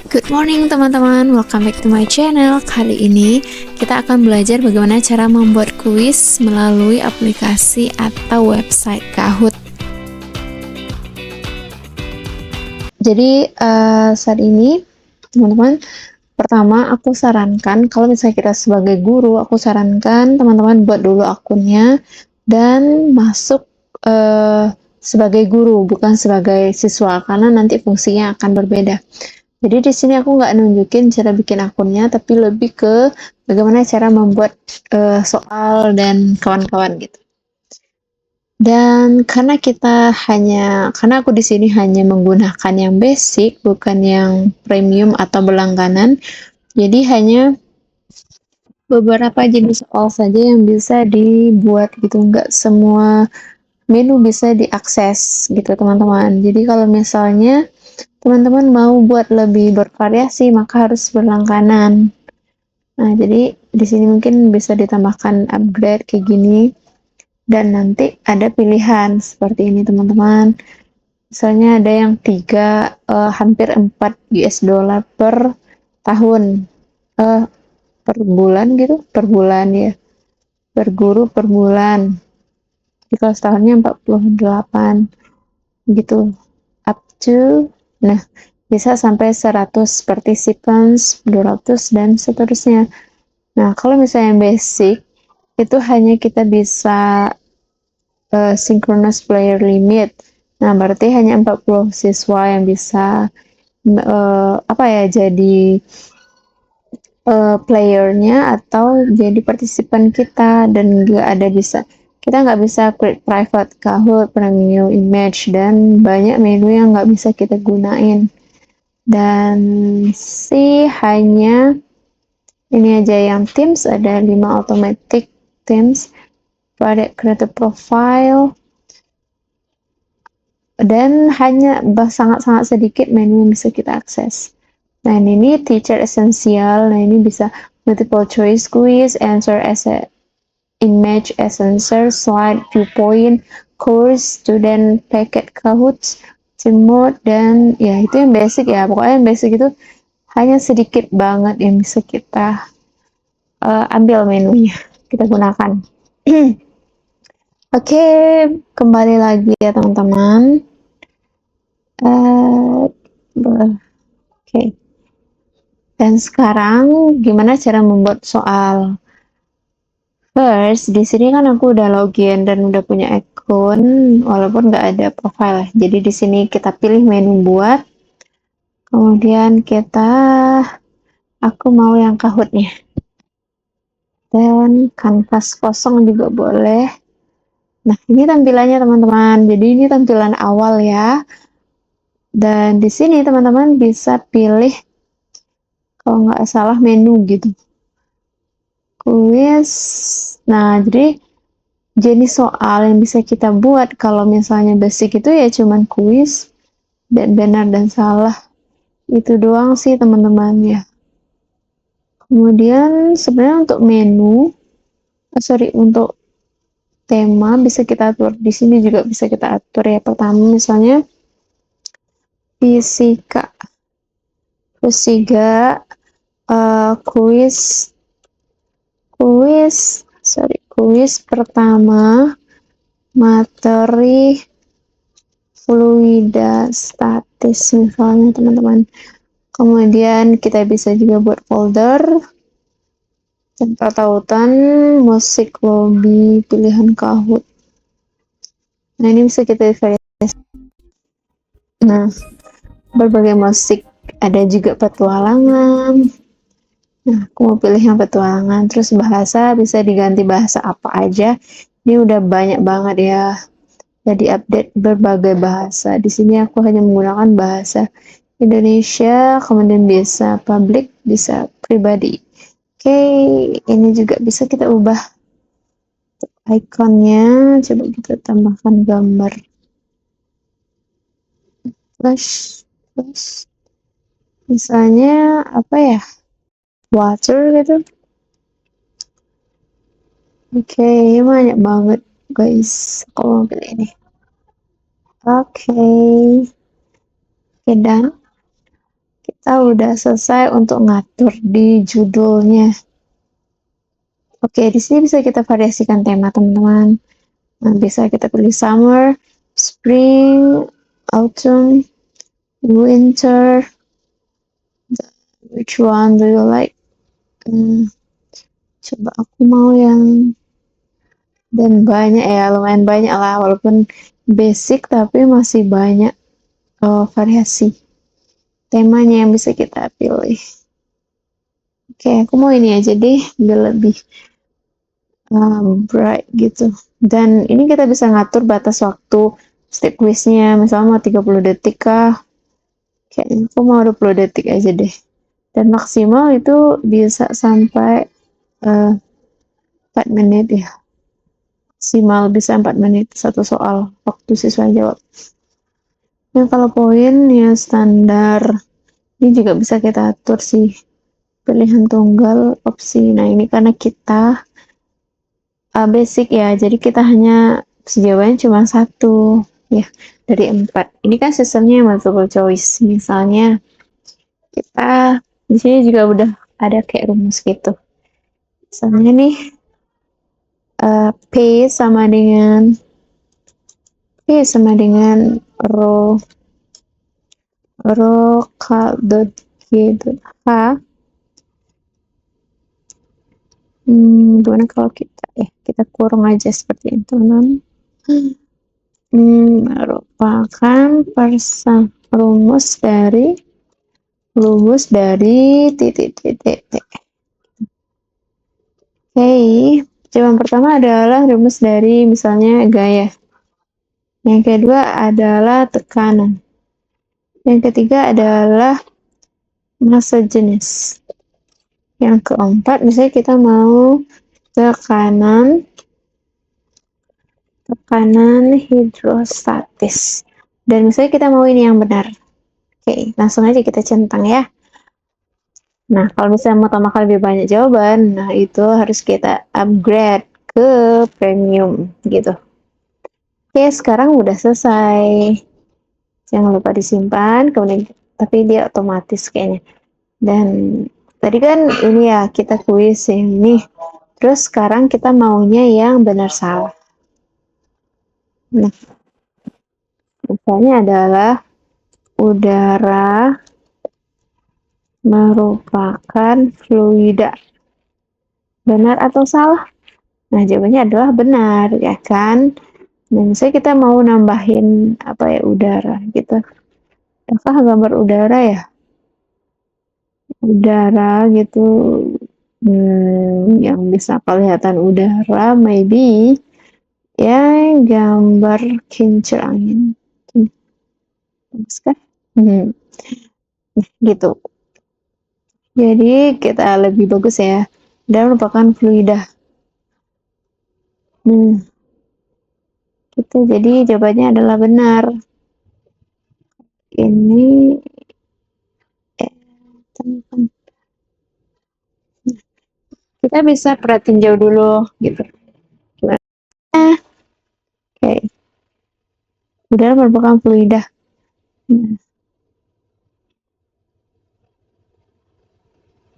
Good morning teman-teman, welcome back to my channel. Kali ini kita akan belajar bagaimana cara membuat kuis melalui aplikasi atau website Kahoot. Jadi saat ini teman-teman, pertama aku sarankan kalau misalnya kita sebagai guru, aku sarankan teman-teman buat dulu akunnya dan masuk sebagai guru, bukan sebagai siswa, karena nanti fungsinya akan berbeda. Jadi di sini aku nggak nunjukin cara bikin akunnya, tapi lebih ke bagaimana cara membuat soal dan kawan-kawan gitu. Dan karena aku di sini hanya menggunakan yang basic, bukan yang premium atau berlangganan, jadi hanya beberapa jenis soal saja yang bisa dibuat gitu, nggak semua menu bisa diakses gitu teman-teman. Jadi kalau misalnya teman-teman mau buat lebih bervariasi, maka harus berlangganan. Nah, jadi di sini mungkin bisa ditambahkan upgrade kayak gini, dan nanti ada pilihan seperti ini teman-teman. Misalnya ada yang hampir 4 US dollar per tahun, per bulan gitu, per bulan ya, per guru per bulan. Jadi kalau setahunnya 48 gitu, up to, nah bisa sampai 100 participants, 200 dan seterusnya. Nah, kalau misalnya basic itu hanya kita bisa synchronous player limit. Nah, berarti hanya 40 siswa yang bisa jadi playernya atau jadi partisipan kita, dan kita nggak bisa create private Kahoot, premium image, dan banyak menu yang nggak bisa kita gunain. Dan hanya ini aja yang Teams, ada 5 automatic Teams, product creator profile, dan hanya sangat-sangat sedikit menu yang bisa kita akses. Nah, ini teacher essential. Nah, ini bisa multiple choice quiz, answer as a image as answer, slide, viewpoint, course, student packet Kahoot, team mode, dan ya itu yang basic ya. Pokoknya yang basic itu hanya sedikit banget yang bisa kita ambil menunya, kita gunakan. Oke, kembali lagi ya teman-teman. Oke. Dan sekarang gimana cara membuat soal? First, di sini kan aku udah login dan udah punya akun, walaupun nggak ada profile. Jadi di sini kita pilih menu buat, kemudian aku mau yang Kahoot-nya. Dan kanvas kosong juga boleh. Nah, ini tampilannya teman-teman. Jadi ini tampilan awal ya. Dan di sini teman-teman bisa pilih, kalau nggak salah, menu gitu. Kuis. Nah, jadi jenis soal yang bisa kita buat kalau misalnya basic itu ya cuman kuis dan benar dan salah. Itu doang sih teman-teman ya. Kemudian sebenarnya untuk untuk tema bisa kita atur. Di sini juga bisa kita atur ya. Pertama misalnya fisika. Terus kuis pertama materi fluida statis misalnya teman-teman. Kemudian kita bisa juga buat folder tanpa tautan, musik lobby, pilihan Kahoot. Nah, ini bisa kita variasi. Nah, berbagai musik, ada juga petualangan. Nah, aku mau pilih yang petualangan. Terus bahasa bisa diganti bahasa apa aja. Ini udah banyak banget ya. Jadi update berbagai bahasa. Di sini aku hanya menggunakan bahasa Indonesia, kemudian bisa public, bisa pribadi. Oke, ini juga bisa kita ubah ikonnya. Coba kita tambahkan gambar flash. Misalnya apa ya? Water gitu. Oke, banyak banget guys. Aku mau pilih ini. Oke, dan kita udah selesai untuk ngatur di judulnya. Oke, di sini bisa kita variasikan tema, teman-teman. Nah, bisa kita pilih summer, spring, autumn, winter. Which one do you like? Coba aku mau yang dan banyak ya, lumayan banyak lah, walaupun basic tapi masih banyak variasi temanya yang bisa kita pilih. Oke, aku mau ini aja deh, biar lebih bright gitu. Dan ini kita bisa ngatur batas waktu setiap quiznya, misalnya mau 30 detik kah? Kayaknya aku mau 20 detik aja deh. Dan maksimal itu bisa sampai 4 menit ya. Maksimal bisa 4 menit satu soal waktu siswa jawab. Nah, kalau poin ya standar. Ini juga bisa kita atur sih. Pilihan tunggal opsi. Nah, ini karena kita basic ya, jadi kita hanya jawabannya cuma satu ya dari 4. Ini kan sistemnya multiple choice. Misalnya kita di sini juga udah ada kayak rumus gitu. Misalnya nih P sama dengan rho K dot G dot H. Gimana kalau kita kurung aja seperti itu, merupakan rumus dari titik. Jawaban pertama adalah rumus dari misalnya gaya. Yang kedua adalah tekanan. Yang ketiga adalah massa jenis. Yang keempat, misalnya kita mau tekanan hidrostatis. Dan misalnya kita mau ini yang benar. Oke, langsung aja kita centang ya. Nah, kalau misalnya mau tambahkan lebih banyak jawaban, nah itu harus kita upgrade ke premium gitu. Oke, sekarang udah selesai. Jangan lupa disimpan, kemudian tapi dia otomatis kayaknya. Dan tadi kan ini ya kita kuis ini. Terus sekarang kita maunya yang benar salah. Nah, misalnya adalah udara merupakan fluida. Benar atau salah? Nah, jawabannya adalah benar, ya kan? Nah, misalnya kita mau nambahin udara gitu. Apakah gambar udara ya? Udara gitu. Yang bisa kelihatan udara, maybe ya gambar kincir angin. Bagus kan? Gitu. Jadi kita lebih bagus ya. Dan merupakan fluida. Gitu. Jadi jawabannya adalah benar. Ini kita bisa perhatiin jauh dulu gitu. Gimana? Oke. Udara merupakan fluida.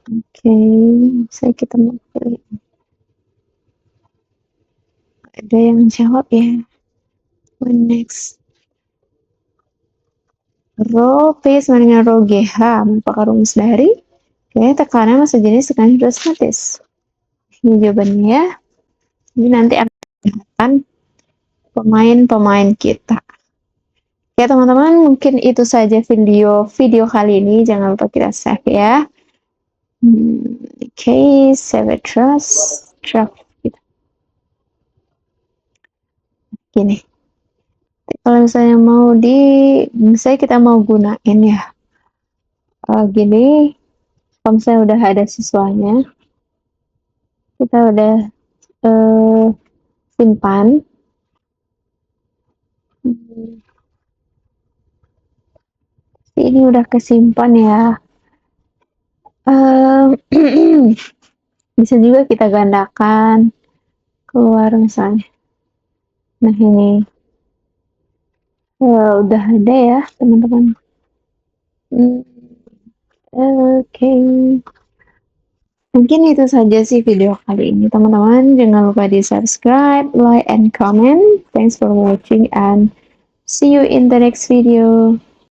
Oke, saya kita mau pilih. Ada yang jawab ya. Next. Rho P sama dengan rho GH merupakan rumus dari tekanan massa jenis tekanan hidrostatis. Ini jawabannya ya. Ini nanti akan pemain-pemain kita. Ya teman-teman, mungkin itu saja video kali ini. Jangan lupa kita save ya. Oke, save it, trust. Gini. Kalau misalnya misalnya kita mau gunain ya. Gini, kalau misalnya udah ada siswanya, kita udah simpan. Ini udah kesimpan ya. Bisa juga kita gandakan keluar misalnya. Nah ini udah ada ya teman-teman. Oke. Mungkin itu saja sih video kali ini, teman-teman. Jangan lupa di-subscribe, like, and comment. Thanks for watching and see you in the next video.